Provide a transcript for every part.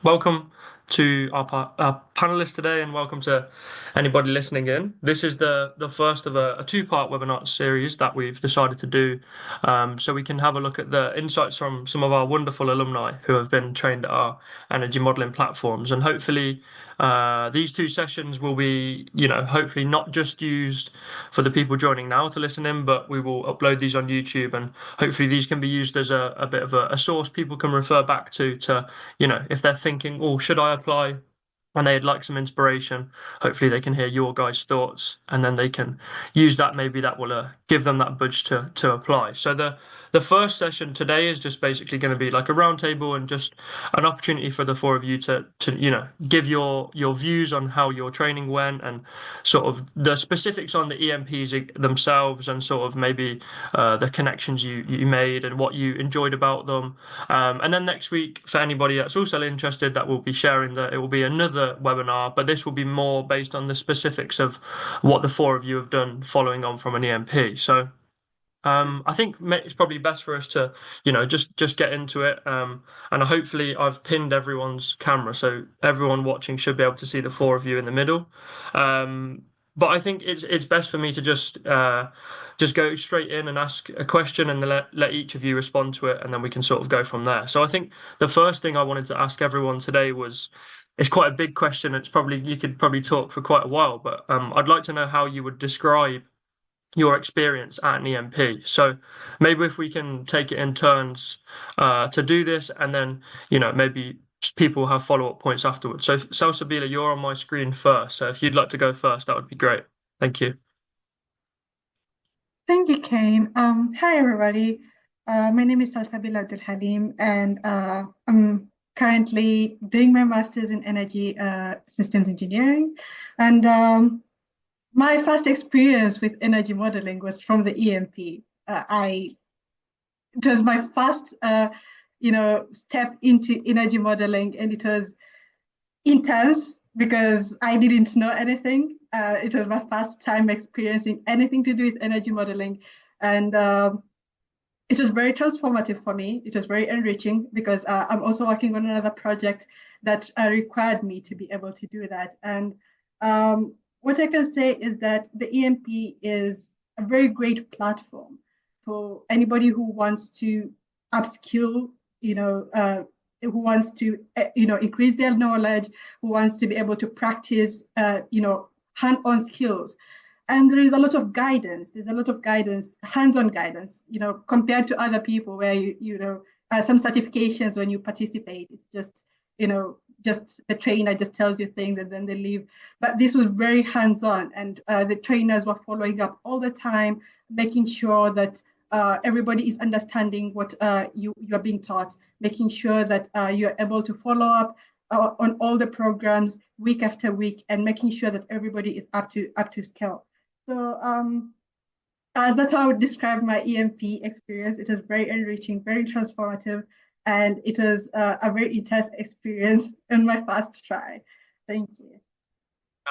welcome to our panelists today, and welcome to anybody listening in. This is the first of a two-part webinar series that we've decided to do, so we can have a look at the insights from some of our wonderful alumni who have been trained at our energy modeling platforms, and hopefully. These two sessions will be, hopefully not just used for the people joining now to listen in, but we will upload these on YouTube, and hopefully these can be used as a bit of a source people can refer back to if they're thinking, oh, should I apply? And they'd like some inspiration, hopefully they can hear your guys' thoughts, and then they can use that. Maybe that will give them that budge to apply. So the first session today is just basically going to be like a roundtable and just an opportunity for the four of you to give your views on how your training went and sort of the specifics on the EMPs themselves, and sort of maybe the connections you made and what you enjoyed about them. And then next week, for anybody that's also interested, that will be sharing it will be another webinar, but this will be more based on the specifics of what the four of you have done following on from an EMP. So I think it's probably best for us to, just get into it. And hopefully I've pinned everyone's camera, so everyone watching should be able to see the four of you in the middle. But I think it's best for me to just go straight in and ask a question, and then let each of you respond to it, and then we can sort of go from there. So I think the first thing I wanted to ask everyone today was, it's quite a big question. You could probably talk for quite a while, but I'd like to know how you would describe your experience at an EMP. So maybe if we can take it in turns to do this, and then maybe people have follow-up points afterwards. So Salsabila, you're on my screen first. So if you'd like to go first, that would be great. Thank you. Thank you, Kane. Hi, everybody. My name is Salsabila Abdulhalim, and I'm currently doing my master's in energy systems engineering. And my first experience with energy modeling was from the EMP. It was my first, step into energy modeling, and it was intense because I didn't know anything. It was my first time experiencing anything to do with energy modeling, and it was very transformative for me. It was very enriching because I'm also working on another project that required me to be able to do that. And what I can say is that the EMP is a very great platform for anybody who wants to upskill, who wants to, increase their knowledge, who wants to be able to practice, hand-on skills. And there is a lot of guidance. There's a lot of guidance, hands-on guidance, compared to other people where some certifications when you participate, it's just the trainer just tells you things and then they leave. But this was very hands-on, and the trainers were following up all the time, making sure that everybody is understanding what you are being taught, making sure that you're able to follow up on all the programs week after week, and making sure that everybody is up to scale. So that's how I would describe my EMP experience. It was very enriching, very transformative, and it was a very intense experience in my first try. Thank you.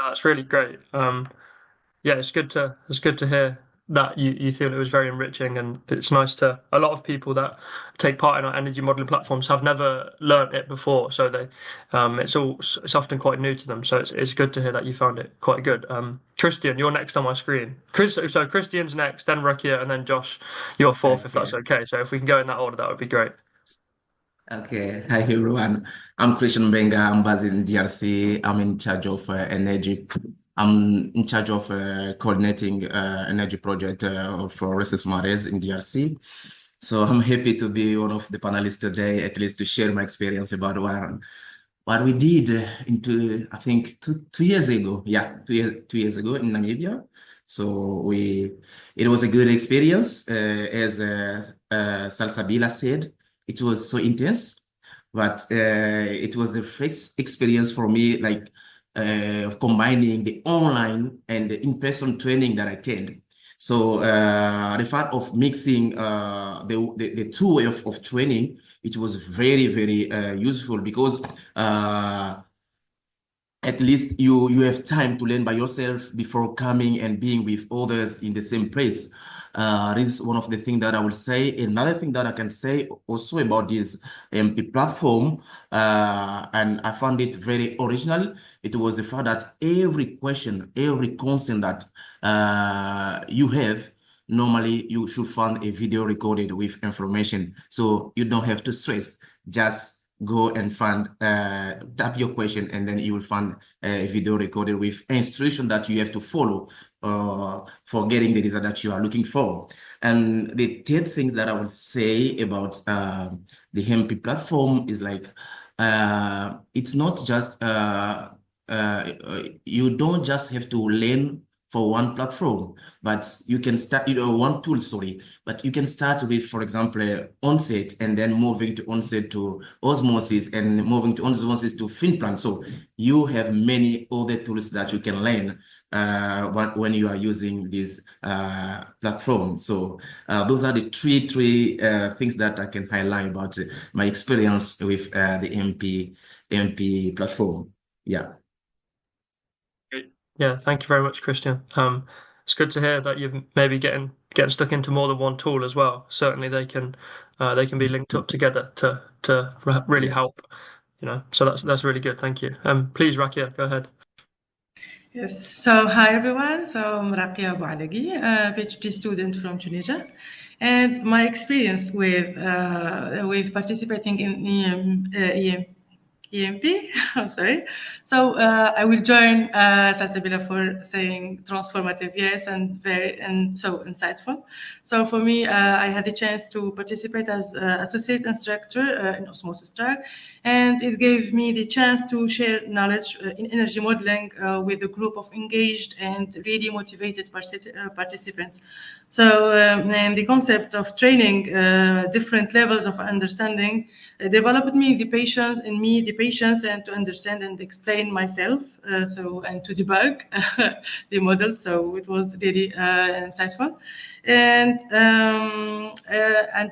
That's really great. Yeah, it's good to hear that you feel it was very enriching, and it's nice to a lot of people that take part in our energy modeling platforms have never learnt it before, so it's often quite new to them. So it's good to hear that you found it quite good. Christian, you're next on my screen. So Christian's next, then Rakia, and then Josh, you're fourth, if that's okay. So if we can go in that order, that would be great. Okay, hi everyone. I'm Christian Mbenga. I'm based in DRC. I'm in charge of energy. I'm in charge of coordinating energy project for resource matters in DRC. So I'm happy to be one of the panelists today, at least to share my experience about what we did I think two years ago. Yeah, 2 years ago in Namibia. So it was a good experience, as Salsabila said. It was so intense, but it was the first experience for me, like combining the online and the in-person training that I attend. So the fact of mixing the two way of training, it was very, very useful because at least you have time to learn by yourself before coming and being with others in the same place. This is one of the things that I will say. Another thing that I can say also about this MP platform, and I found it very original, it was the fact that every question, every concern that you have, normally you should find a video recorded with information. So you don't have to stress, just go and find, tap your question, and then you will find a video recorded with instruction that you have to follow for getting the result that you are looking for. And the third thing that I would say about the MP platform is like, it's not just, you don't just have to learn for one platform, but you can start, one tool, sorry, but you can start with, for example, Onset, and then moving to Onset to Osmosis, and moving to Osmosis to FinPlan. So you have many other tools that you can learn when you are using this platform. So those are the three things that I can highlight about my experience with the MP platform. Yeah. Yeah, thank you very much, Christian. It's good to hear that you're maybe getting stuck into more than one tool as well. Certainly, they can be linked up together to really help. So that's really good. Thank you. Please, Rakia, go ahead. Yes. So hi everyone. So I'm Rakia Bouallegui, a PhD student from Tunisia, and my experience with participating in EMP. I'm sorry. So I will join Salsabila for saying transformative, yes, and so insightful. So for me, I had the chance to participate as associate instructor in osmosis track, and it gave me the chance to share knowledge in energy modeling with a group of engaged and really motivated participants. So, and the concept of training different levels of understanding developed me the patience, and to understand and explain myself. And to debug the models. So it was really insightful. And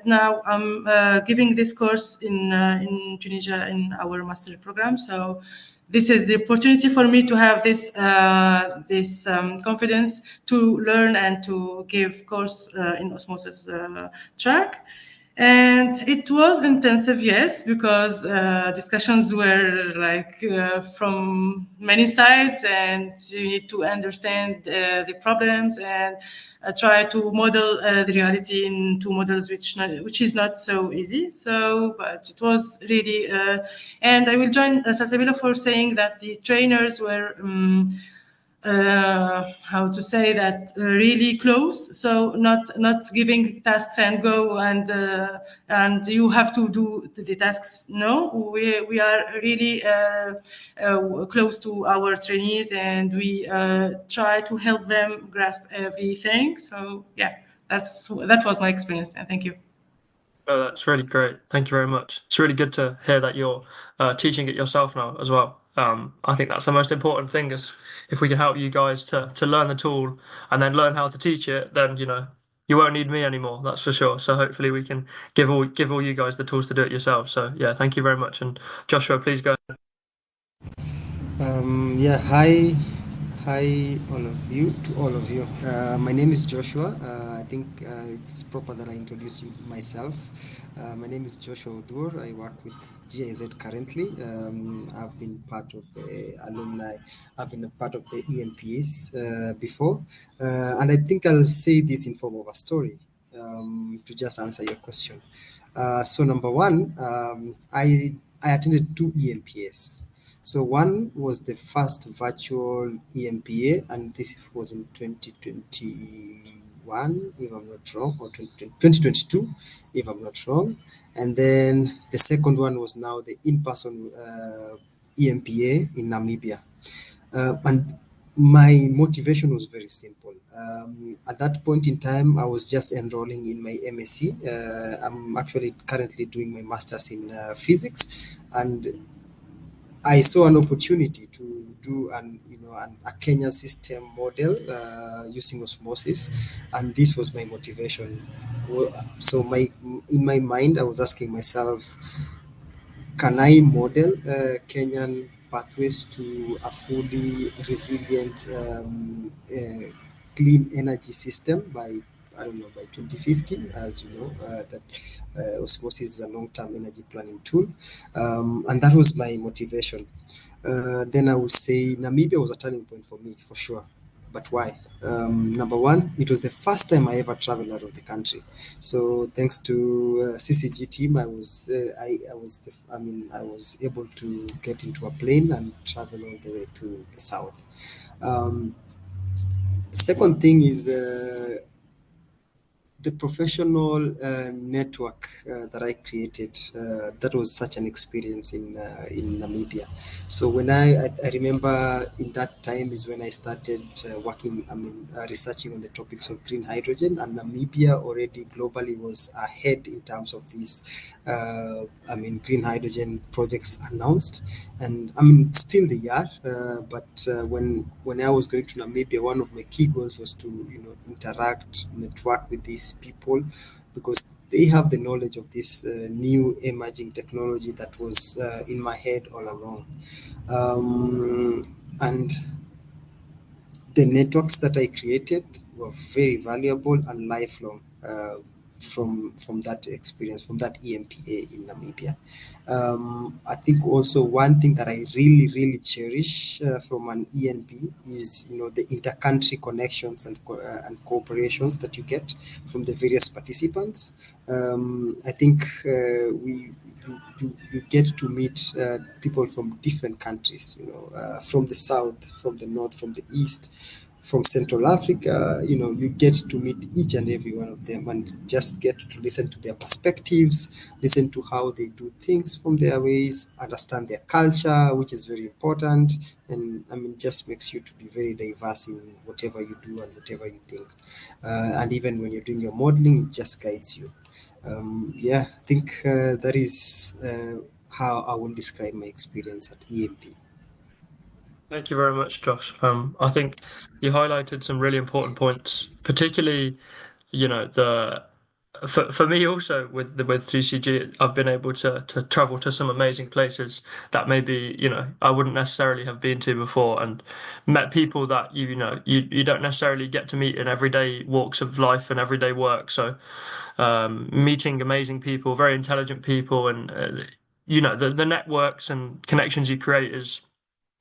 now I'm giving this course in Tunisia in our master program. So this is the opportunity for me to have this confidence to learn and to give course in osmosis track. And it was intensive, yes, because discussions were like from many sides, and you need to understand the problems and try to model the reality in two models, which is not so easy. So, but it was really, and I will join Salsabila for saying that the trainers were. How to say that really close, so not giving tasks and go and you have to do the tasks. No, we are really close to our trainees, and we try to help them grasp everything. So yeah, that was my experience, and thank you. Oh, that's really great. Thank you very much. It's really good to hear that you're teaching it yourself now as well. I think that's the most important thing, is if we can help you guys to learn the tool and then learn how to teach it, then you won't need me anymore. That's for sure. So hopefully we can give all you guys the tools to do it yourself. So yeah, thank you very much. And Joshua, please go ahead. Yeah, hi all of you. My name is Joshua. I think it's proper that I introduce myself. My name is Joshua Odour. I work with GIZ currently. I've been part of the alumni. I've been a part of the EMPs before, and I think I'll say this in form of a story to just answer your question. So number one, I attended 2 EMPs. So one was the first virtual EMPA, and this was in 2021, if I'm not wrong, or 2022, if I'm not wrong. And then the second one was now the in-person EMPA in Namibia. And my motivation was very simple. At that point in time, I was just enrolling in my MSc. I'm actually currently doing my master's in physics, and I saw an opportunity to do a Kenyan system model using osmosis, and this was my motivation. So in my mind, I was asking myself, can I model Kenyan pathways to a fully resilient clean energy system by I don't know, by 2050, as you know, that osmosis is a long-term energy planning tool. And that was my motivation. Then I would say Namibia was a turning point for me, for sure. But why? Number one, it was the first time I ever traveled out of the country. So thanks to CCG team, I was able to get into a plane and travel all the way to the south. The second thing is the professional network that I created. That was such an experience in Namibia. So when I remember in that time is when I started working, researching on the topics of green hydrogen, and Namibia already globally was ahead in terms of these green hydrogen projects announced, and still they are. But when I was going to Namibia, one of my key goals was to interact, network with these people, because they have the knowledge of this new emerging technology that was in my head all along, and the networks that I created were very valuable and lifelong. From that experience, from that EMPA in Namibia. I think also one thing that I really cherish from an ENP is the inter-country connections and cooperations that you get from the various participants. I think you get to meet people from different countries, from the south, from the north, from the east, from Central Africa. You get to meet each and every one of them and just get to listen to their perspectives, listen to how they do things from their ways, understand their culture, which is very important. And just makes you to be very diverse in whatever you do and whatever you think. And even when you're doing your modeling, it just guides you. I think that is how I will describe my experience at EMP. Thank you very much, Josh. I think you highlighted some really important points, particularly, for me also with 3CG, I've been able to travel to some amazing places that maybe, I wouldn't necessarily have been to before, and met people that you don't necessarily get to meet in everyday walks of life and everyday work. So meeting amazing people, very intelligent people, and the networks and connections you create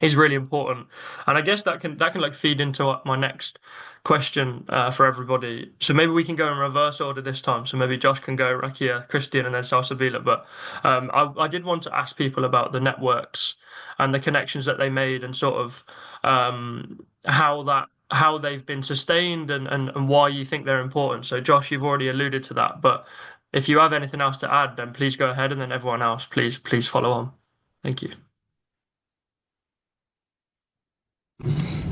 is really important. And I guess that can like feed into my next question for everybody. So maybe we can go in reverse order this time. So maybe Josh can go, Rakia, Christian, and then Salsabila. But I did want to ask people about the networks and the connections that they made, and sort of how they've been sustained, and why you think they're important. So Josh, you've already alluded to that, but if you have anything else to add, then please go ahead, and then everyone else, please follow on. Thank you.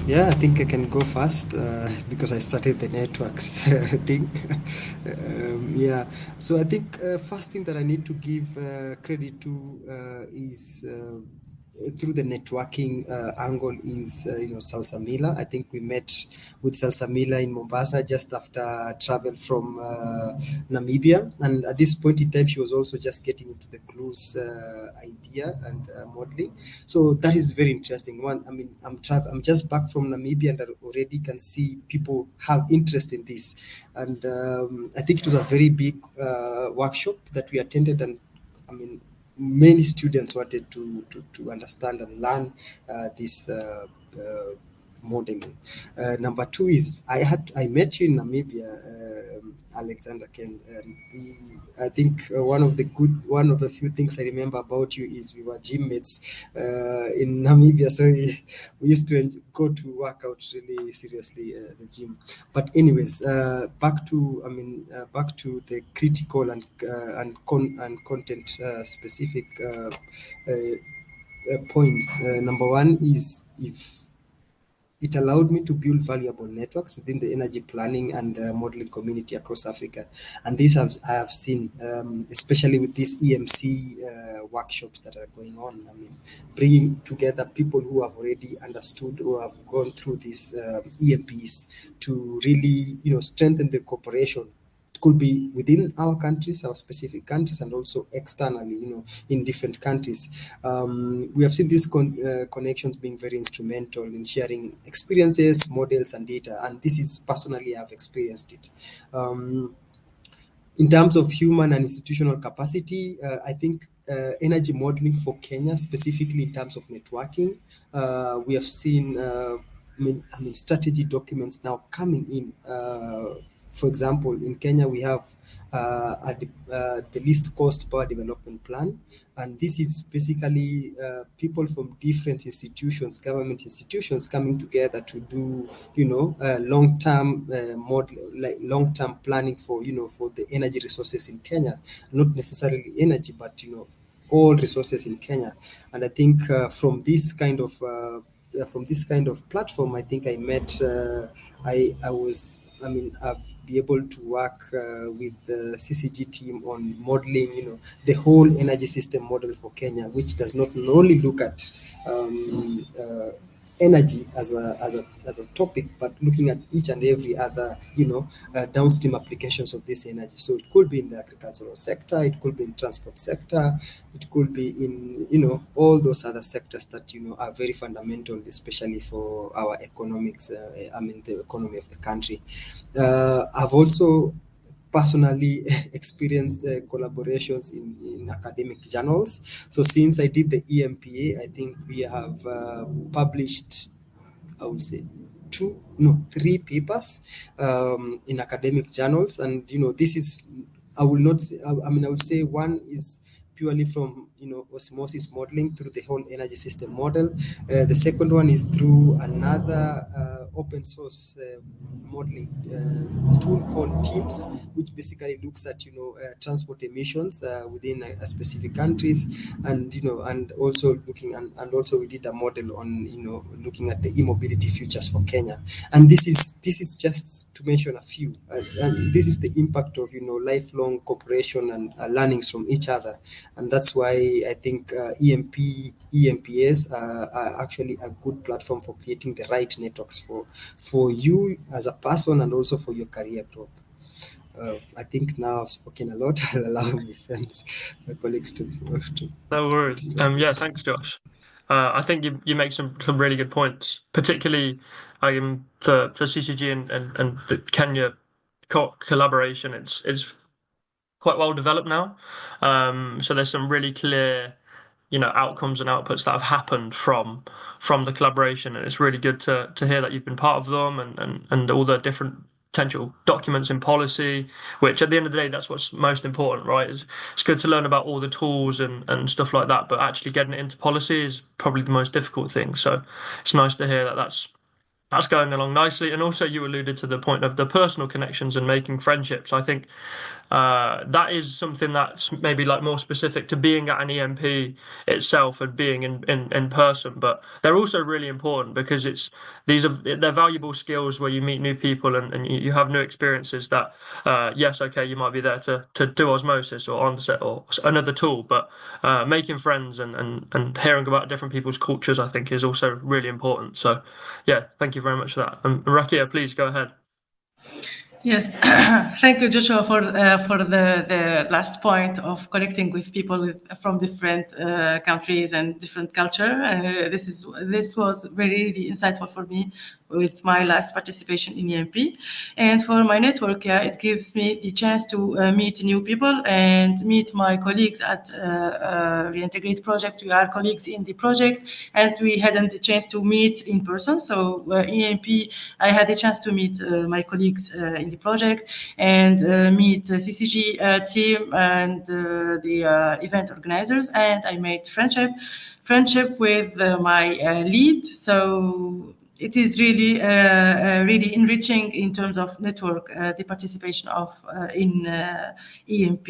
Yeah, I think I can go first because I started the networks thing. So I think first thing that I need to give credit to is through the networking angle is Salsabila. I think we met with Salsabila in Mombasa just after travel from Namibia, and at this point in time she was also just getting into the clues idea and modeling. So that is very interesting. I'm just back from Namibia, and I already can see people have interest in this, and I think it was a very big workshop that we attended, and many students wanted to understand and learn this modeling. Number two is I met you in Namibia, Alexander Kane. I think one of the few things I remember about you is we were gym mates in Namibia. So we used to go to work out really seriously the gym. But anyways, back to the critical and content specific points. Number one is it allowed me to build valuable networks within the energy planning and modeling community across Africa. And this I have seen, especially with these EMC workshops that are going on. Bringing together people who have already understood or have gone through these EMPs to really, strengthen the cooperation could be within our countries, our specific countries, and also externally, in different countries. We have seen these connections being very instrumental in sharing experiences, models, and data. And this is personally, I've experienced it. In terms of human and institutional capacity, I think energy modeling for Kenya, specifically in terms of networking, we have seen strategy documents now coming in. For example, in Kenya, we have the least cost power development plan. And this is basically people from different institutions, government institutions, coming together to do, long-term long-term planning for, for the energy resources in Kenya. Not necessarily energy, but, all resources in Kenya. And I think from this kind of platform, I think I met, I've been able to work with the CCG team on modeling, the whole energy system model for Kenya, which does not only look at energy as a topic, but looking at each and every other, downstream applications of this energy. So it could be in the agricultural sector, it could be in transport sector, it could be in, all those other sectors that, are very fundamental, especially for our economics, the economy of the country. I've also personally experienced collaborations in academic journals. So since I did the EMPA, I think we have published, I would say, 3 papers in academic journals. And, this is, I would say one is purely from, osmosis modeling through the whole energy system model. The second one is through another open source modeling tool called TEAMS, which basically looks at, transport emissions within a specific countries, and, and also also we did a model on, looking at the e-mobility futures for Kenya. And this is just to mention a few, and this is the impact of, lifelong cooperation and learnings from each other. And that's why I think EMPAs are actually a good platform for creating the right networks for you as a person and also for your career growth. I think now I've spoken a lot. I'll allow my colleagues to No worries. Yeah, thanks, Josh. I think you make some really good points, particularly for CCG and the Kenya collaboration. It's quite well developed now. So there's some really clear, outcomes and outputs that have happened from the collaboration, and it's really good to hear that you've been part of them and all the different potential documents in policy, which at the end of the day, that's what's most important, right? It's good to learn about all the tools and stuff like that, but actually getting it into policy is probably the most difficult thing. So it's nice to hear that that's going along nicely. And also you alluded to the point of the personal connections and making friendships. I think that is something that's maybe like more specific to being at an EMP itself and being in person, but they're also really important because they're valuable skills where you meet new people and you have new experiences that yes, okay, you might be there to do osmosis or onset or another tool, but making friends and hearing about different people's cultures, I think, is also really important. So yeah, thank you very much for that. Rakia, please go ahead. Yes, thank you, Joshua, for the last point of connecting with people from different countries and different culture. This was very really insightful for me with my last participation in EMP. And for my network, it gives me the chance to meet new people and meet my colleagues at Reintegrate project. We are colleagues in the project, and we hadn't the chance to meet in person. So EMP, I had a chance to meet my colleagues in the project and meet CCG team and the event organizers, and I made friendship with my lead. So it is really really enriching in terms of network, the participation of in EMP.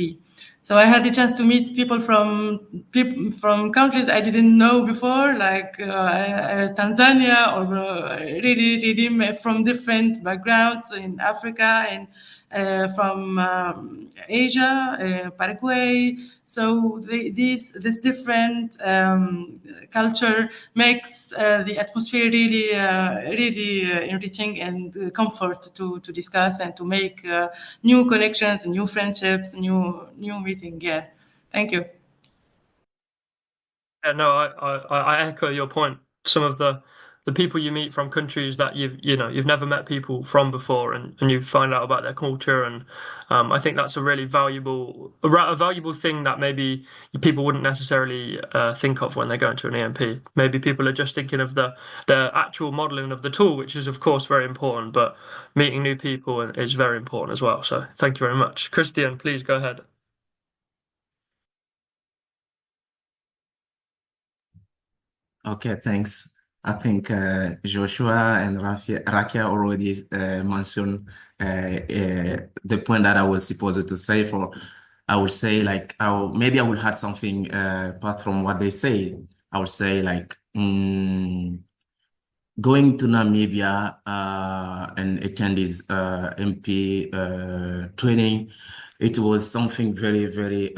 So I had the chance to meet people from countries I didn't know before, like Tanzania, or really from different backgrounds in Africa and from Asia, Paraguay. So this different culture makes the atmosphere really enriching and comfort to discuss and to make new connections, new friendships, new meeting. Yeah, thank you. Yeah, no, I echo your point. Some of the people you meet from countries that you've never met people from before, and you find out about their culture, and I think that's a really a valuable thing that maybe people wouldn't necessarily think of when they're going to an EMP. Maybe people are just thinking of the actual modeling of the tool, which is of course very important, but meeting new people is very important as well. So thank you very much. Christian, please go ahead. Okay, thanks. I think Joshua and Rakia already mentioned the point that I was supposed to say. I would say like maybe I will add something apart from what they say. I would say like going to Namibia and attend this MP training. It was something very, very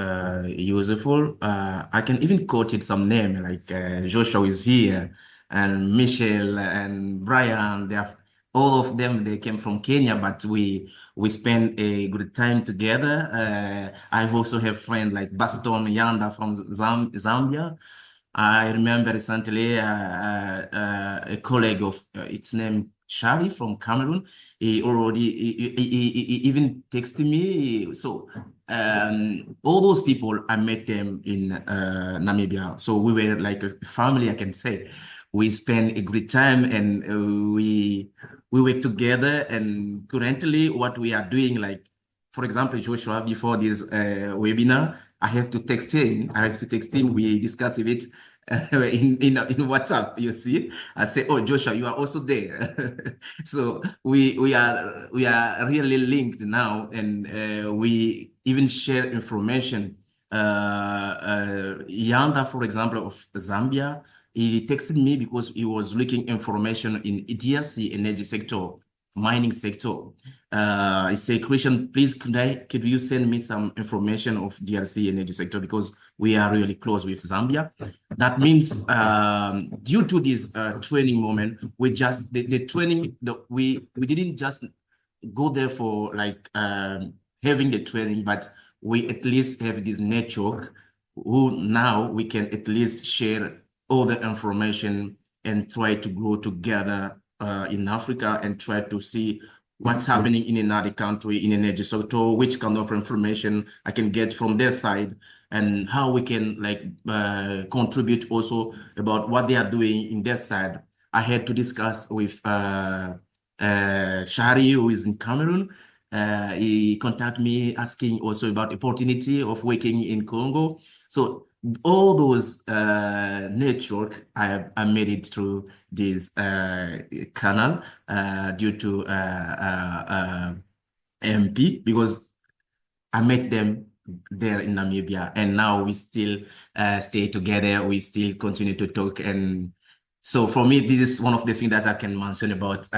useful. I can even quote it some name like Joshua is here, and Michelle and Brian. All of them. They came from Kenya, but we spent a good time together. I also have friends like Baston Yanda from Zambia. I remember recently a colleague of its name Shari from Cameroon. He even texted me. So all those people, I met them in Namibia. So we were like a family, I can say. We spent a great time, and we were together. And currently, what we are doing, like for example, Joshua, before this webinar, I have to text him. We discuss it in WhatsApp. You see, I say, "Oh, Joshua, you are also there." So we are really linked now, and we even share information. Yanda, for example, of Zambia, he texted me because he was looking information in DRC energy sector, mining sector. I say, Christian, please, could you send me some information of DRC energy sector, because we are really close with Zambia. That means due to this training moment, we just the training, we didn't just go there for like having the training, but we at least have this network who now we can at least share all the information and try to grow together in Africa and try to see what's happening in another country in energy sector, which kind of information I can get from their side, and how we can like contribute also about what they are doing in their side. I had to discuss with Shari, who is in Cameroon. He contacted me asking also about opportunity of working in Congo. So all those network, I made it through this canal due to MP, because I met them there in Namibia, and now we still stay together. We still continue to talk, and so for me, this is one of the things that I can mention about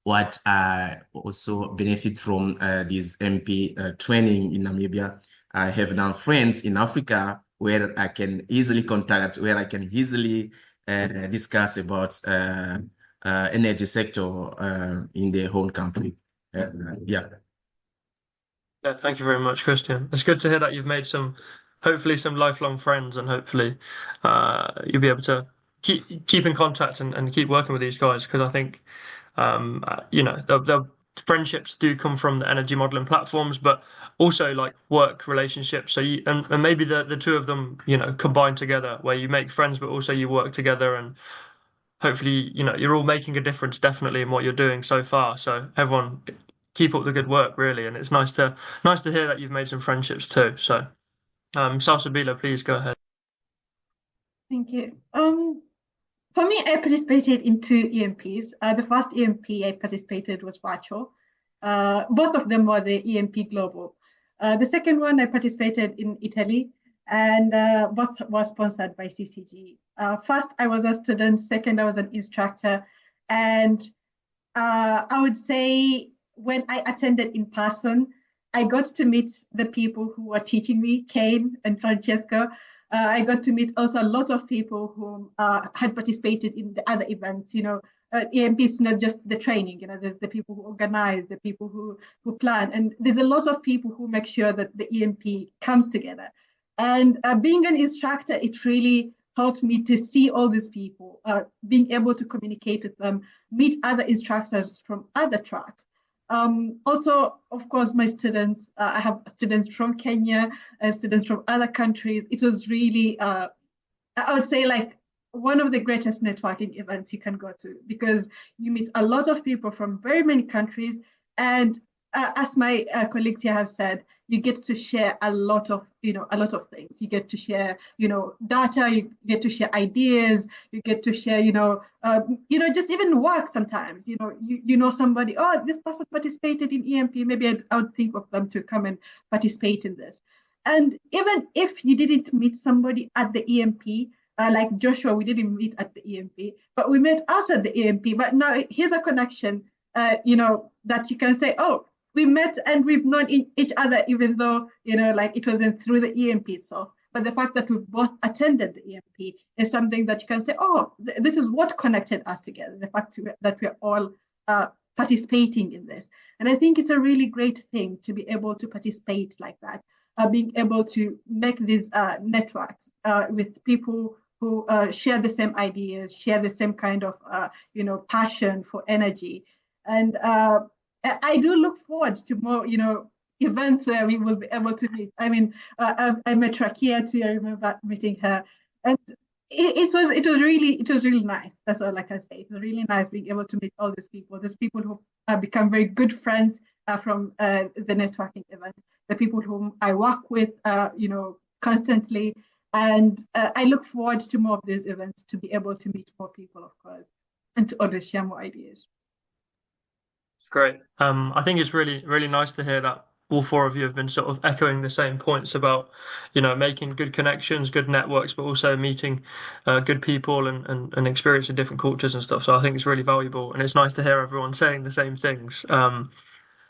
what I also benefit from this MP training in Namibia. I have now friends in Africa where I can easily contact, where I can easily discuss about energy sector in their own country. Yeah. Yeah, thank you very much, Christian. It's good to hear that you've made hopefully some lifelong friends, and hopefully you'll be able to keep in contact and keep working with these guys, because I think the friendships do come from the energy modeling platforms, but also like work relationships. So and maybe the two of them combine together, where you make friends but also you work together, and hopefully you're all making a difference definitely in what you're doing so far. So everyone, keep up the good work, really, and it's nice to hear that you've made some friendships too. So Salsabila, please go ahead. Thank you. For me, I participated in 2 EMPs. The first EMP I participated was virtual. Both of them were the EMP Global. The second one, I participated in Italy, and both was sponsored by CCG. First, I was a student. Second, I was an instructor. And I would say when I attended in person, I got to meet the people who were teaching me, Kane and Francesco. I got to meet also a lot of people who had participated in the other events. EMP is not just the training. There's the people who organize, the people who plan, and there's a lot of people who make sure that the EMP comes together. And being an instructor, it really helped me to see all these people, being able to communicate with them, meet other instructors from other tracks. Also, of course, my students, I have students from Kenya and students from other countries. It was really, I would say, like one of the greatest networking events you can go to, because you meet a lot of people from very many countries. And as my colleagues here have said, you get to share a lot of things. You get to share, data. You get to share ideas. You get to share, just even work sometimes. You know somebody. Oh, this person participated in EMP. Maybe I would think of them to come and participate in this. And even if you didn't meet somebody at the EMP, like Joshua, we didn't meet at the EMP, but we met outside the EMP. But now here's a connection, that you can say, oh, we met and we've known each other, even though, it wasn't through the EMP itself. But the fact that we both attended the EMP is something that you can say, oh, this is what connected us together, the fact that we're all participating in this. And I think it's a really great thing to be able to participate like that, being able to make these networks with people who share the same ideas, share the same kind of, passion for energy. And I do look forward to more, events where we will be able to meet. I mean, I met Rakia too. I remember meeting her, and it was really nice. That's all I can say. It was really nice being able to meet all these people. There's people who have become very good friends from the networking event. The people whom I work with, constantly, and I look forward to more of these events to be able to meet more people, of course, and to always share more ideas. Great. I think it's really, really nice to hear that all four of you have been sort of echoing the same points about, making good connections, good networks, but also meeting good people and experiencing different cultures and stuff. So I think it's really valuable, and it's nice to hear everyone saying the same things.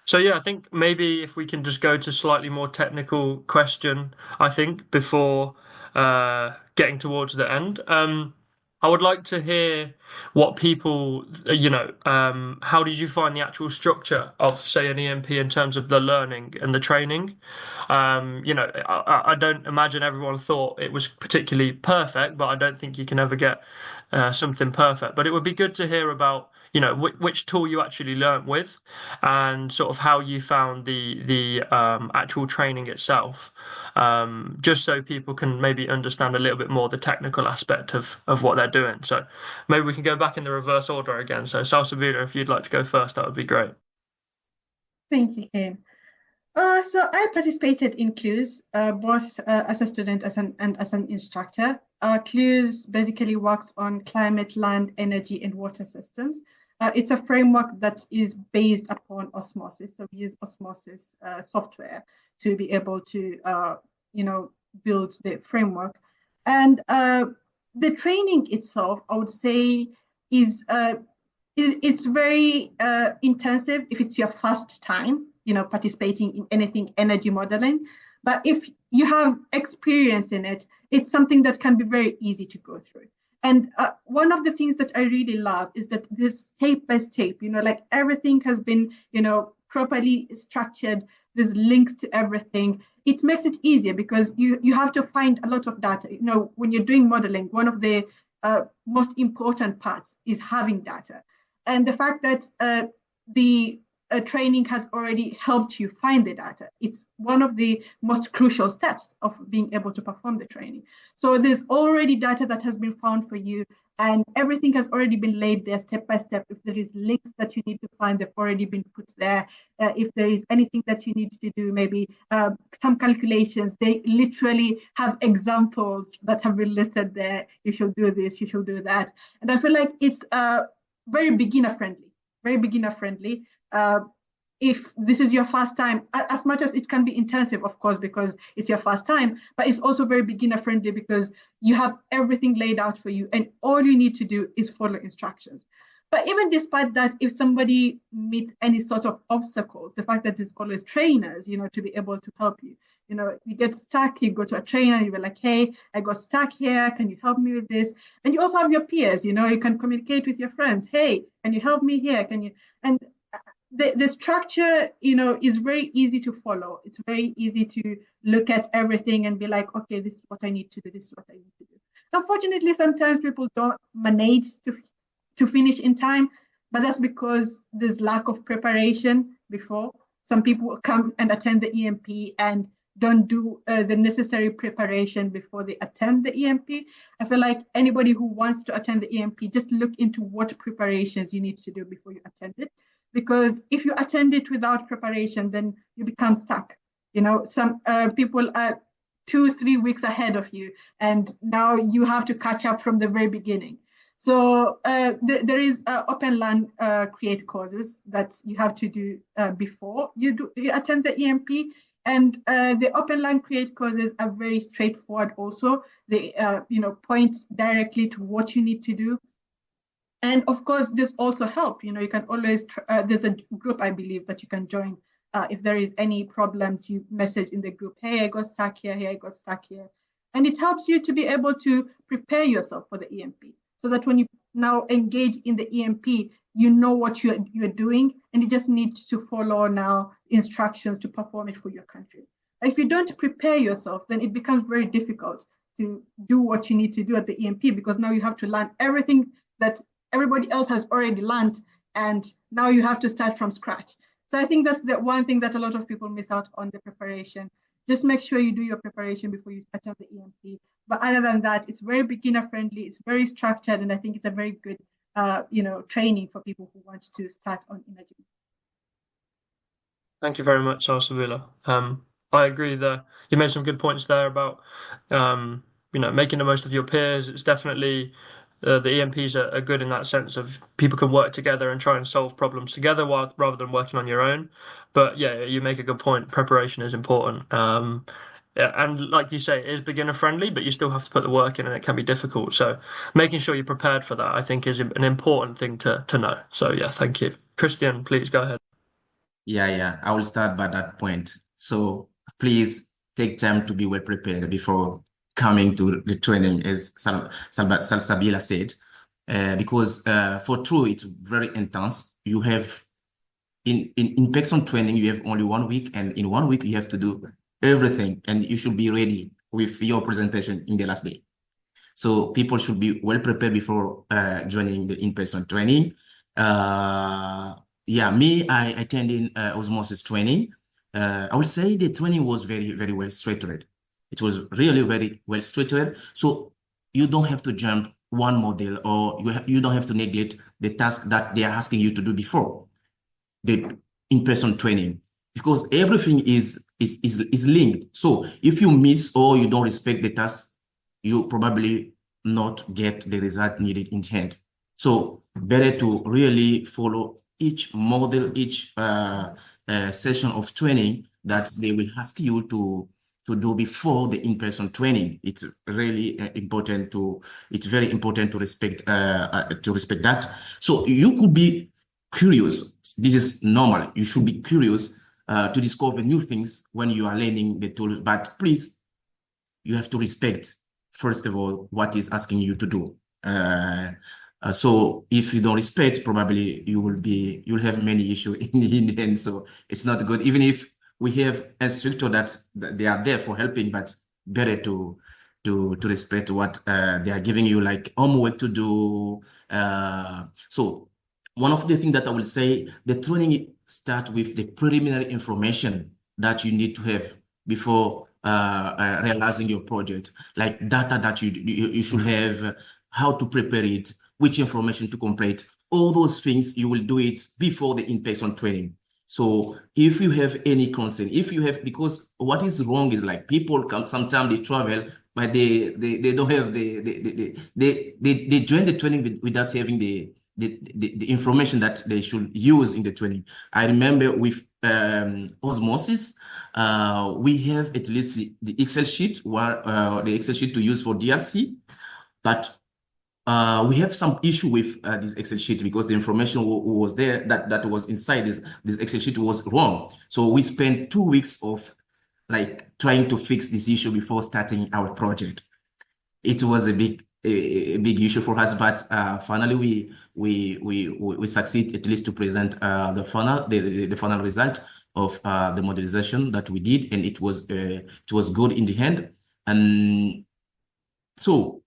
So yeah, I think maybe if we can just go to slightly more technical question, I think, before getting towards the end. I would like to hear what people, how did you find the actual structure of, say, an EMP in terms of the learning and the training? I don't imagine everyone thought it was particularly perfect, but I don't think you can ever get something perfect. But it would be good to hear about, which tool you actually learnt with, and sort of how you found the actual training itself. Just so people can maybe understand a little bit more the technical aspect of what they're doing. So maybe we can go back in the reverse order again. So Salsabila, if you'd like to go first, that would be great. Thank you, Kane. So I participated in CLUES, both as a student and as an instructor. CLUES basically works on climate, land, energy, and water systems. It's a framework that is based upon osmosis. So we use osmosis software to be able to, build the framework. And the training itself, I would say, it's very intensive if it's your first time, participating in anything energy modeling. But if you have experience in it, it's something that can be very easy to go through. And one of the things that I really love is that this step by step, like everything has been, properly structured. There's links to everything. It makes it easier because you have to find a lot of data. When you're doing modeling, one of the most important parts is having data. And the fact that the training has already helped you find the data, it's one of the most crucial steps of being able to perform the training. So there's already data that has been found for you, and everything has already been laid there step by step. If there is links that you need to find, they've already been put there. If there is anything that you need to do, maybe some calculations, they literally have examples that have been listed there. You should do this, you should do that. And I feel like it's very beginner friendly. if this is your first time, as much as it can be intensive, of course, because it's your first time, but it's also very beginner friendly because you have everything laid out for you and all you need to do is follow instructions. But even despite that, if somebody meets any sort of obstacles, the fact that there's always trainers, to be able to help you. You get stuck, you go to a trainer, you be like, hey, I got stuck here. Can you help me with this? And you also have your peers, you can communicate with your friends. Hey, can you help me here? Can you? And the structure, is very easy to follow. It's very easy to look at everything and be like, okay, this is what I need to do. This is what I need to do. Unfortunately, sometimes people don't manage to finish in time, but that's because there's lack of preparation before. Some people come and attend the EMP and don't do the necessary preparation before they attend the EMP. I feel like anybody who wants to attend the EMP, just look into what preparations you need to do before you attend it. Because if you attend it without preparation, then you become stuck. Some people are 2-3 weeks ahead of you, and now you have to catch up from the very beginning. So there is open land create courses that you have to do before you attend the EMP. And the open land create courses are very straightforward also. They point directly to what you need to do. And of course, this also help. You can always, there's a group, I believe, that you can join. If there is any problems, you message in the group, hey, I got stuck here, hey, I got stuck here. And it helps you to be able to prepare yourself for the EMP, so that when you now engage in the EMP, you know what you're doing, and you just need to follow now instructions to perform it for your country. If you don't prepare yourself, then it becomes very difficult to do what you need to do at the EMP, because now you have to learn everything that everybody else has already learned, and now you have to start from scratch. So I think that's the one thing that a lot of people miss out on, the preparation. Just make sure you do your preparation before you attend the EMP. But other than that, it's very beginner friendly, it's very structured, and I think it's a very good training for people who want to start on energy. Thank you very much, Salsabila. I agree that you made some good points there about making the most of your peers. It's definitely the EMPs are good in that sense of people can work together and try and solve problems together rather than working on your own. But yeah, you make a good point. Preparation is important. Yeah, and like you say, it is beginner friendly, but you still have to put the work in and it can be difficult. So making sure you're prepared for that, I think, is an important thing to know. So yeah, thank you. Christian, please go ahead. Yeah, I will start by that point. So please take time to be well prepared before coming to the training, as Salsabila said, because for true, it's very intense. You have in person training, you have only 1 week, and in 1 week you have to do everything, and you should be ready with your presentation in the last day. So people should be well prepared before joining the in-person training. Yeah, I attended osmosis training. I would say the training was very, very well structured. It was really very well structured. So you don't have to jump one model, or you don't have to neglect the task that they are asking you to do before the in-person training, because everything is linked. So if you miss or you don't respect the task, you probably not get the result needed in hand. So better to really follow each model, each session of training that they will ask you to do before the in-person training. It's really important it's very important to respect that. So you could be curious. This is normal. You should be curious to discover new things when you are learning the tool, but please, you have to respect, first of all, what is asking you to do. So if you don't respect, probably you'll have many issues in the end. So it's not good. Even if we have instructors that they are there for helping, but better to respect what they are giving you, like homework to do. So one of the things that I will say, the training start with the preliminary information that you need to have before realizing your project, like data that you should have, how to prepare it, which information to complete. All those things, you will do it before the in-person training. So if you have any concern, because what is wrong is like people come, sometimes they travel, but they don't have they join the training without having the information that they should use in the training. I remember with osmosis. We have at least the Excel sheet, the Excel sheet to use for DRC, but we have some issue with this Excel sheet because the information was there that was inside this Excel sheet was wrong. So we spent 2 weeks of like trying to fix this issue before starting our project. It was a big issue for us, but finally we succeed at least to present the final result of the modelization that we did, and it was good in the end. And so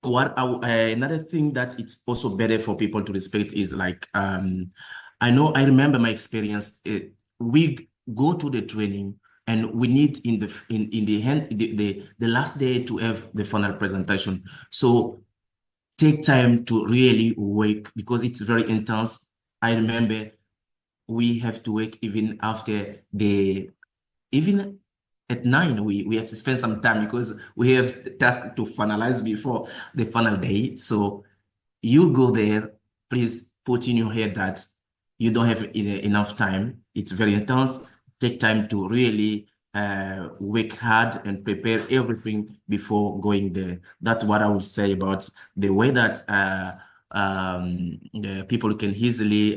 another thing that it's also better for people to respect is like I remember my experience. We go to the training and we need in the end the last day to have the final presentation. So take time to really work because it's very intense. I remember we have to work even after even at 9, we have to spend some time because we have the task to finalize before the final day. So you go there, please put in your head that you don't have enough time. It's very intense. Take time to really work hard and prepare everything before going there. That's what I would say about the way that people can easily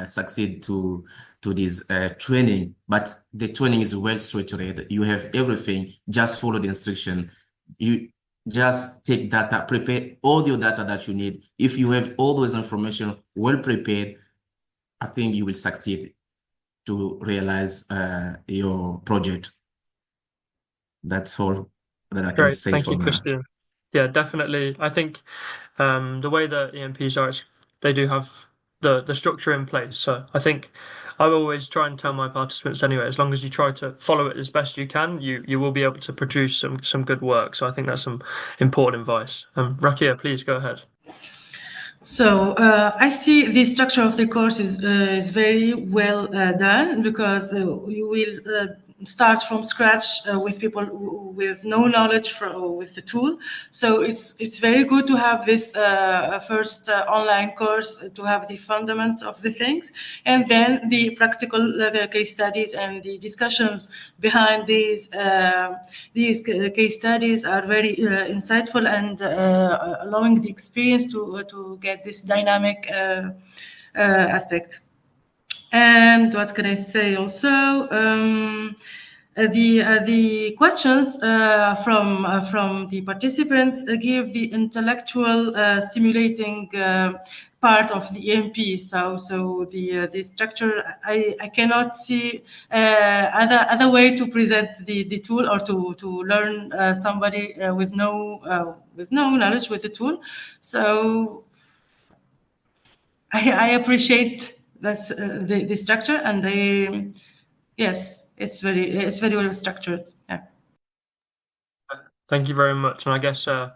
succeed to this training, but the training is well structured. You have everything, just follow the instruction. You just take data, prepare all your data that you need. If you have all those information well prepared, I think you will succeed to realize your project. That's all that I can say. Thank you, Christian. Yeah, definitely. I think the way that EMPs are, they do have the structure in place. So I think I always try and tell my participants anyway, as long as you try to follow it as best you can, you will be able to produce some good work. So I think that's some important advice. Rakia, please go ahead. So I see the structure of the course is very well done because you will start from scratch with people with no knowledge with the tool. So it's very good to have this first online course to have the fundamentals of the things, and then the practical case studies and the discussions behind these case studies are very insightful and allowing the experience to get this dynamic aspect. And what can I say also? The questions from the participants give the intellectual stimulating part of the EMP. So the structure, I cannot see other way to present the tool or to learn somebody with no knowledge with the tool. So I appreciate this the structure, and yes, it's very well structured. Yeah. Thank you very much, and I guess for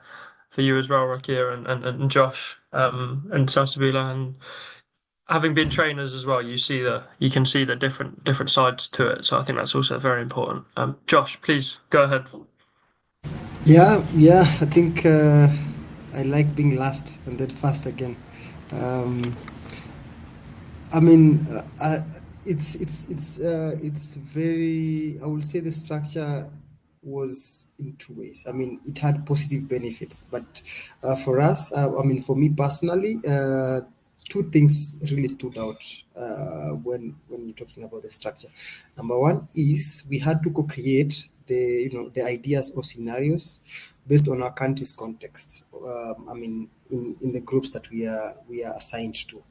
you as well, Rakia and Josh and Salsabila, and having been trainers as well, you can see the different sides to it. So I think that's also very important. Josh, please go ahead. Yeah. I think I like being last and then fast again. I mean, it's very. I will say the structure was in 2 ways. I mean, it had positive benefits, but for us, I mean, for me personally, 2 things really stood out when you're talking about the structure. Number one is we had to co-create the ideas or scenarios based on our country's context. I mean, in the groups that we are assigned to.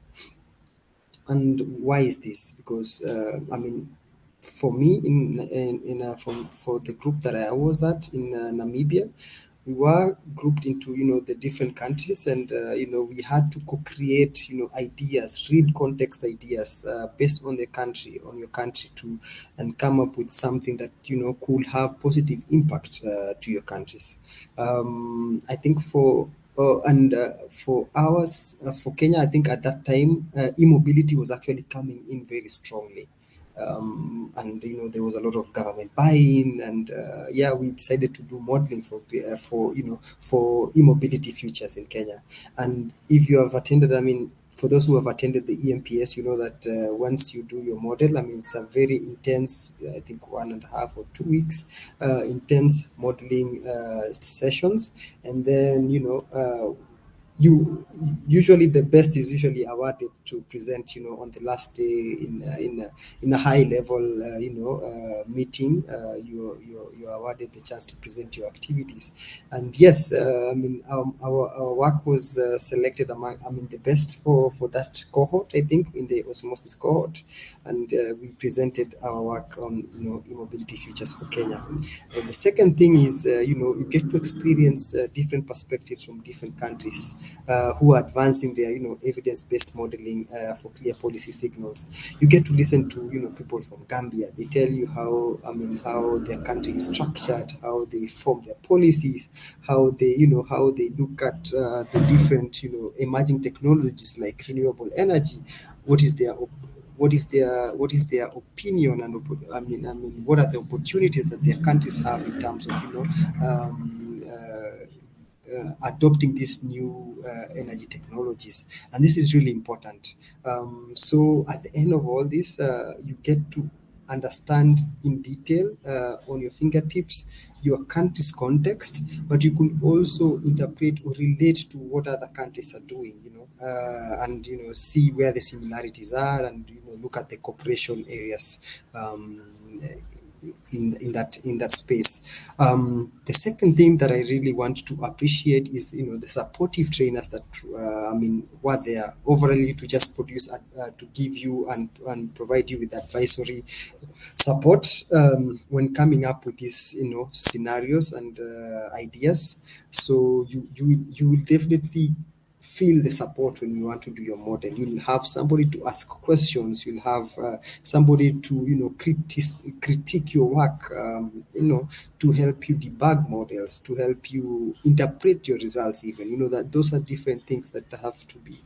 And why is this? Because I mean, for me, for the group that I was at in Namibia, we were grouped into the different countries, and we had to co-create ideas, real context ideas based on the country, on your country too, and come up with something that could have positive impact to your countries. I think for Kenya, I think at that time, e-mobility was actually coming in very strongly. And there was a lot of government buy-in, and we decided to do modeling for e-mobility futures in Kenya. And if you have attended, I mean, for those who have attended the EMPS, you know that once you do your model, I mean, it's a very intense, I think 1.5 or 2 weeks, intense modeling sessions. And then, you know, you usually the best is usually awarded to present, you know, on the last day in a high level meeting. You're awarded the chance to present your activities. And yes, I mean, our work was selected among, I mean, the best for that cohort, I think, in the osmosis cohort. And we presented our work on, you know, e-mobility futures for Kenya. And the second thing is, you know, you get to experience different perspectives from different countries who are advancing their, you know, evidence-based modeling for clear policy signals. You get to listen to, you know, people from Gambia. They tell you how, I mean, how their country is structured, how they form their policies, how they, you know, how they look at the different, you know, emerging technologies like renewable energy. What is their opinion, and I mean what are the opportunities that their countries have in terms of, you know, adopting these new energy technologies. And this is really important. So at the end of all this, you get to understand in detail on your fingertips your country's context, but you could also interpret or relate to what other countries are doing, you know, and, you know, see where the similarities are, and, you know, look at the cooperation areas in that space. The second thing that I really want to appreciate is, you know, the supportive trainers that I mean, what they are overall to just produce to give you and provide you with advisory support when coming up with these, you know, scenarios and ideas. So you will definitely feel the support when you want to do your model. You'll have somebody to ask questions. You'll have somebody to, you know, critique your work, you know, to help you debug models, to help you interpret your results even. You know, that those are different things that have to be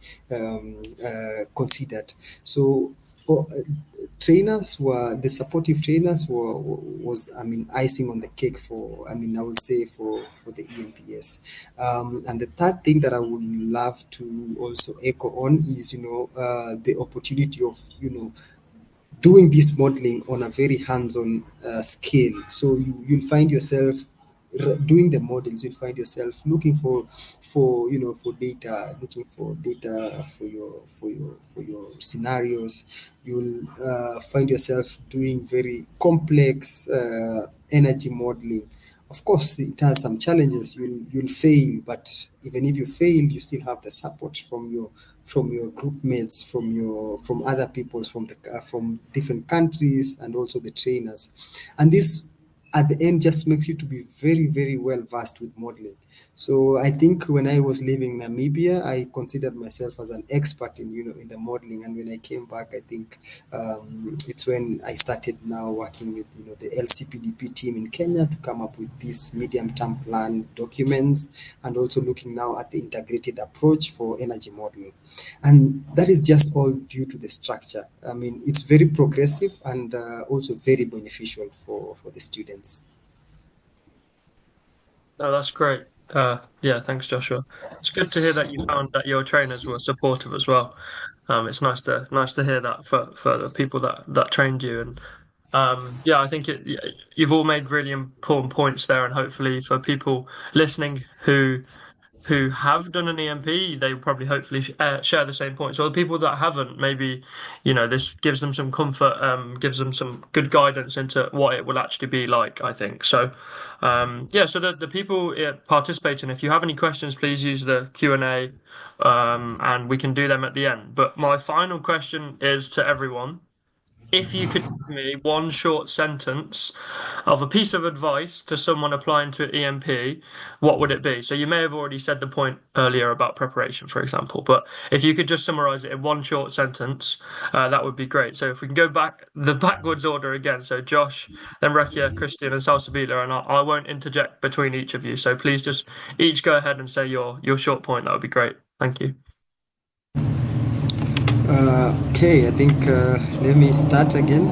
considered. So trainers were, the supportive trainers was, I mean, icing on the cake for, I mean, I would say for the EMPS. And the third thing that I would love to also echo on is, you know, the opportunity of, you know, doing this modeling on a very hands-on scale. So you'll find yourself doing the models. You'll find yourself looking for you know, for data, looking for data for your scenarios. You'll find yourself doing very complex energy modeling. Of course, it has some challenges. You'll fail, but even if you fail, you still have the support from your group mates, from other people, from different countries, and also the trainers. And this, at the end, just makes you to be very, very well versed with modeling. So I think when I was living in Namibia, I considered myself as an expert in, you know, in the modeling. And when I came back, I think it's when I started now working with, you know, the LCPDP team in Kenya to come up with these medium-term plan documents, and also looking now at the integrated approach for energy modeling. And that is just all due to the structure. I mean, it's very progressive and also very beneficial for the students. No, that's great. Yeah, thanks, Joshua. It's good to hear that you found that your trainers were supportive as well. It's nice to hear that for the people that trained you. And yeah, I think you've all made really important points there, and hopefully for people listening who have done an EMP, they probably hopefully share the same points. Or the people that haven't, maybe, you know, this gives them some comfort, gives them some good guidance into what it will actually be like, I think. So, yeah, so the people participating, if you have any questions, please use the Q&A, and we can do them at the end. But my final question is to everyone. If you could give me one short sentence of a piece of advice to someone applying to EMP, what would it be? So you may have already said the point earlier about preparation, for example, but if you could just summarize it in one short sentence, that would be great. So if we can go back the backwards order again, so Josh, then Rakia, Christian, and Salsabila, and I won't interject between each of you. So please just each go ahead and say your short point. That would be great. Thank you. Okay, I think let me start again.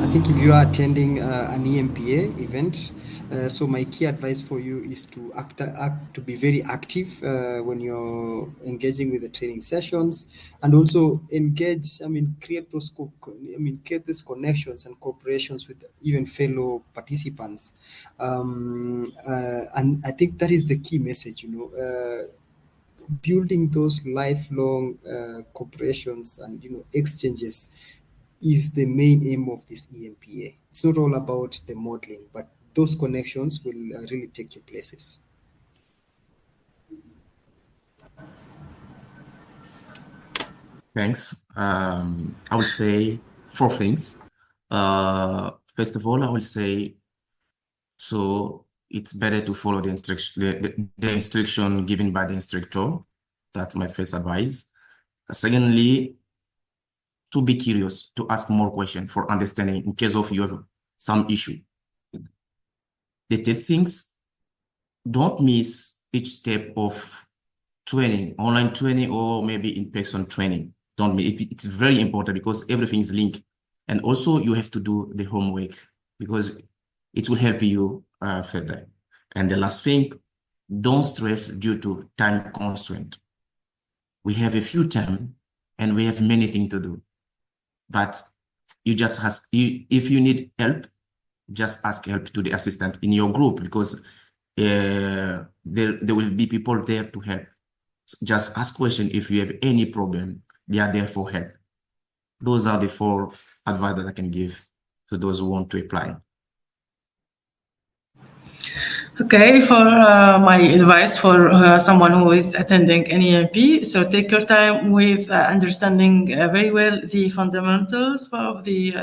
I think if you are attending an EMPA event, So my key advice for you is to to be very active when you're engaging with the training sessions, and also engage. Create create these connections and cooperations with even fellow participants. And I think that is the key message. Building those lifelong cooperations and exchanges is the main aim of this EMPA. It's not all about the modeling, but those connections will really take you places. Thanks. I would say 4 things. First of all, I would say, so it's better to follow the instruction given by the instructor. That's my first advice. Secondly, to be curious, to ask more questions for understanding in case of you have some issue. The third things, don't miss each step of training, online training or maybe in-person training. Don't miss. It's very important because everything is linked. And also you have to do the homework because it will help you further. And the last thing, don't stress due to time constraint. We have a few time and we have many things to do. But you just ask, if you need help, just ask help to the assistant in your group because there will be people there to help. So just ask question if you have any problem. They are there for help. Those are the 4 advice that I can give to those who want to apply. Okay, for my advice for someone who is attending an EMP, so take your time with understanding very well the fundamentals of the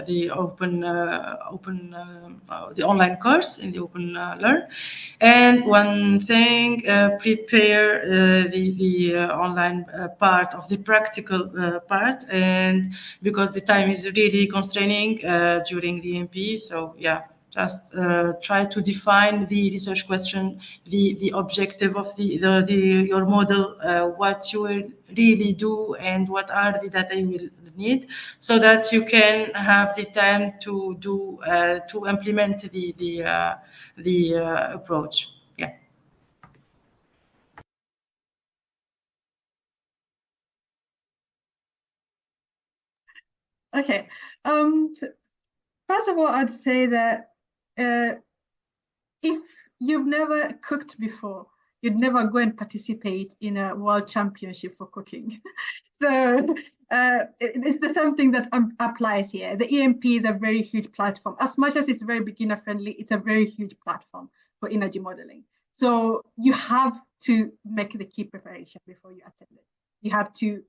online course in the Open Learn. And one thing, prepare the online part of the practical part, and because the time is really constraining during the EMP, so yeah. Just try to define the research question, the objective of your model, what you will really do, and what are the data you will need, so that you can have the time to do to implement the approach. Yeah. Okay. First of all, I'd say that if you've never cooked before, you'd never go and participate in a world championship for cooking. So it's the same thing that applies here. The EMP is a very huge platform. As much as it's very beginner friendly, it's a very huge platform for energy modeling. So you have to make the key preparation before you attend it. You have to,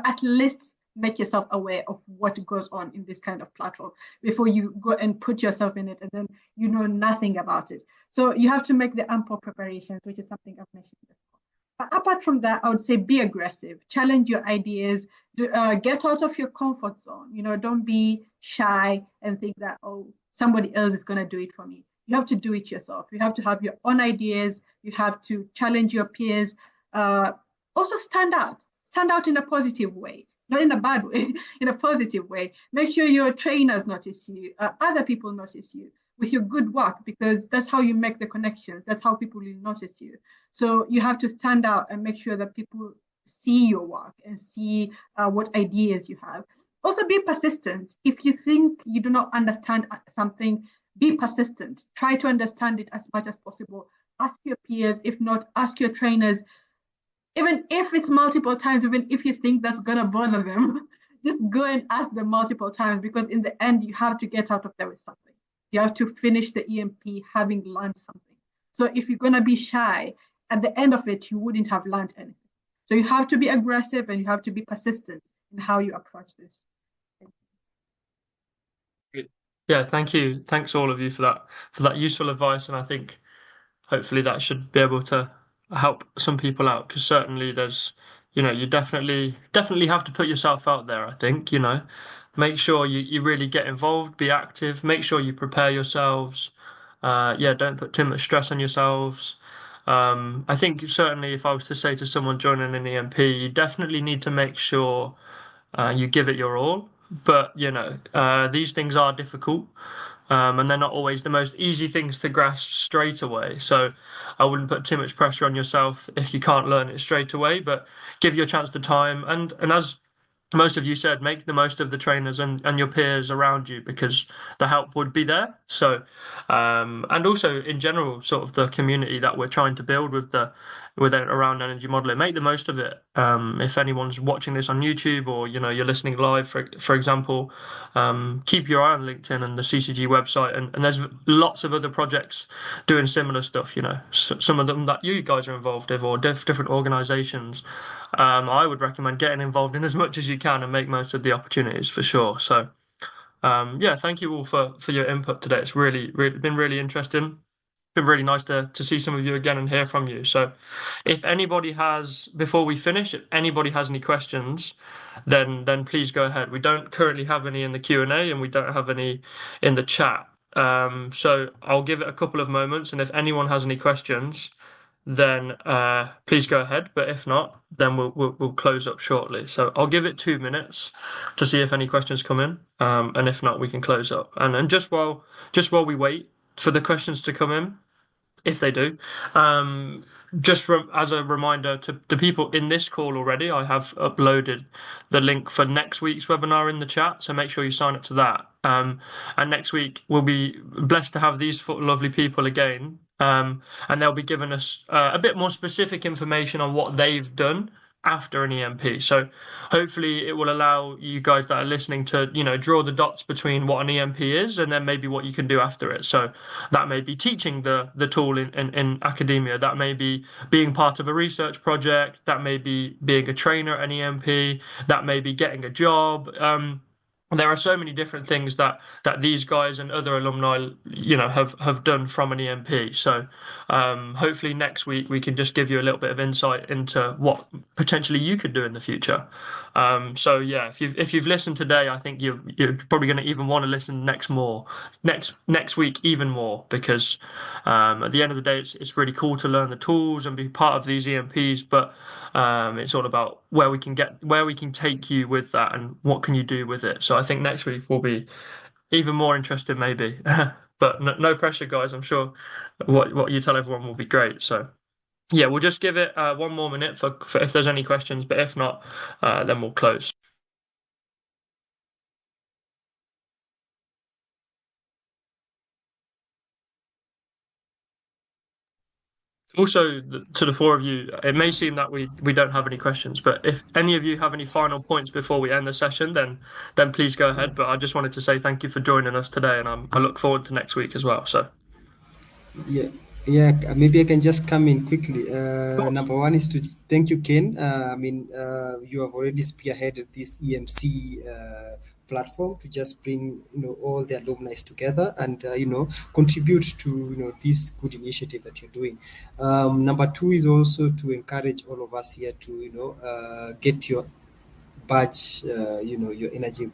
at least make yourself aware of what goes on in this kind of platform before you go and put yourself in it and then you know nothing about it. So you have to make the ample preparations, which is something I've mentioned before. But apart from that, I would say be aggressive, challenge your ideas, get out of your comfort zone. Don't be shy and think that, oh, somebody else is going to do it for me. You have to do it yourself. You have to have your own ideas. You have to challenge your peers. Also stand out in a positive way. Not in a bad way, in a positive way. Make sure your trainers notice you, other people notice you with your good work, because that's how you make the connections. That's how people will notice you. So you have to stand out and make sure that people see your work and see what ideas you have. Also be persistent. If you think you do not understand something, be persistent. Try to understand it as much as possible. Ask your peers. If not, ask your trainers. Even if it's multiple times, even if you think that's going to bother them, just go and ask them multiple times, because in the end, you have to get out of there with something. You have to finish the EMP having learned something. So if you're going to be shy, at the end of it, you wouldn't have learned anything. So you have to be aggressive and you have to be persistent in how you approach this. Yeah, thank you. Thanks all of you for that useful advice, and I think hopefully that should be able to help some people out, because certainly there's, you definitely have to put yourself out there. I think, make sure you really get involved, be active, make sure you prepare yourselves. Don't put too much stress on yourselves. I think certainly if I was to say to someone joining an EMP, you definitely need to make sure you give it your all. But these things are difficult. and they're not always the most easy things to grasp straight away. So I wouldn't put too much pressure on yourself if you can't learn it straight away, but give your chance the time. And as most of you said, make the most of the trainers and your peers around you, because the help would be there. So, and also in general, sort of the community that we're trying to build with around energy modeling, make the most of it. If anyone's watching this on YouTube, or you're listening live, for example, keep your eye on LinkedIn and the CCG website, and there's lots of other projects doing similar stuff. Some of them that you guys are involved with, or different organizations. I would recommend getting involved in as much as you can and make most of the opportunities for sure. So, yeah, thank you all for your input today. It's really been really interesting. Been really nice to see some of you again and hear from you. So, if anybody has, before we finish, if anybody has any questions, then please go ahead. We don't currently have any in the Q&A, and we don't have any in the chat. So I'll give it a couple of moments, and if anyone has any questions, then please go ahead. But if not, then we'll close up shortly. So I'll give it 2 minutes to see if any questions come in, and if not, we can close up. And just while we wait for the questions to come in, if they do, as a reminder to the people in this call already, I have uploaded the link for next week's webinar in the chat, so make sure you sign up to that. And next week we'll be blessed to have these lovely people again, and they'll be giving us a bit more specific information on what they've done after an EMP. So hopefully it will allow you guys that are listening to, draw the dots between what an EMP is and then maybe what you can do after it. So that may be teaching the tool in academia. That may be being part of a research project. That may be being a trainer at an EMP. That may be getting a job. There are so many different things that these guys and other alumni, have done from an EMP. So hopefully next week we can just give you a little bit of insight into what potentially you could do in the future. So yeah, if you've listened today, I think you're probably going to even want to listen next week even more, because at the end of the day, it's really cool to learn the tools and be part of these EMPs, but it's all about where we can take you with that and what can you do with it. So I think next week will be even more interesting, maybe. But no pressure, guys. I'm sure what you tell everyone will be great. So yeah, we'll just give it 1 more minute for if there's any questions, but if not, then we'll close. Also, to the 4 of you, it may seem that we don't have any questions, but if any of you have any final points before we end the session, then please go ahead. But I just wanted to say thank you for joining us today, and I look forward to next week as well. So yeah, maybe I can just come in quickly. Number one is to thank you, Kane. You have already spearheaded this EMC platform to just bring all the alumni together and contribute to this good initiative that you're doing. Number two is also to encourage all of us here to get your badge, your energy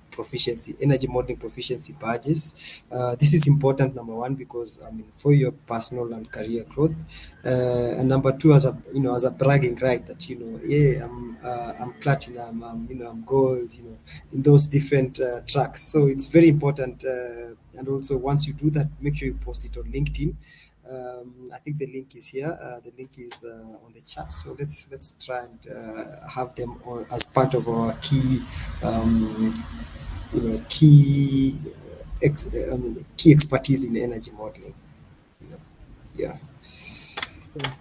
modeling proficiency badges. This is important, number one, because for your personal and career growth, and number two, as a bragging right that I'm platinum, I'm gold, in those different tracks. So it's very important, and also once you do that, make sure you post it on LinkedIn. I think the link is here. The link is on the chat. So let's try and have them as part of our key expertise in energy modeling. Yeah.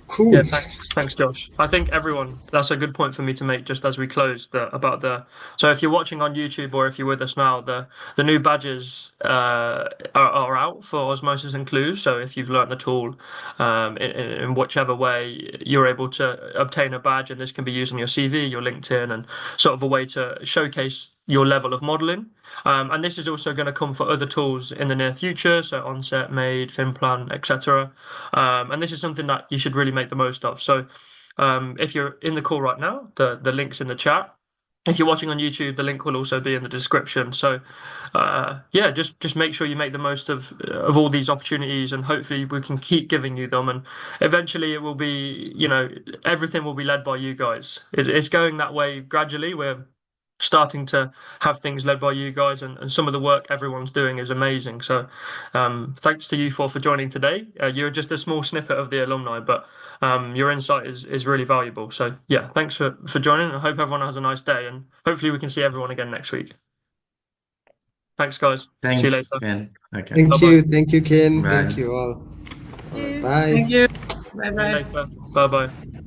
Cool. Yeah, thanks, Josh. I think that's a good point for me to make just as we close so if you're watching on YouTube or if you're with us now, the new badges are out for osmosis and clues. So if you've learned the tool in whichever way, you're able to obtain a badge, and this can be used on your CV, your LinkedIn, and sort of a way to showcase your level of modeling. And this is also going to come for other tools in the near future, so Onset, Made, FinPlan, etc. And this is something that you should really make the most of. So if you're in the call right now, the link's in the chat. If you're watching on YouTube, the link will also be in the description. So yeah, just make sure you make the most of all these opportunities, and hopefully we can keep giving you them. And eventually it will be, everything will be led by you guys. It's going that way gradually. starting to have things led by you guys, and some of the work everyone's doing is amazing. So thanks to you four for joining today. You're just a small snippet of the alumni, but your insight is really valuable. So yeah, thanks for joining. I hope everyone has a nice day, and hopefully we can see everyone again next week. Thanks, guys. Thanks, See you later. Ken. Okay. Thank Bye-bye. you. Thank you, Ken. Bye. Thank you all. All right, bye. Thank you. See you Bye-bye. later. Bye-bye.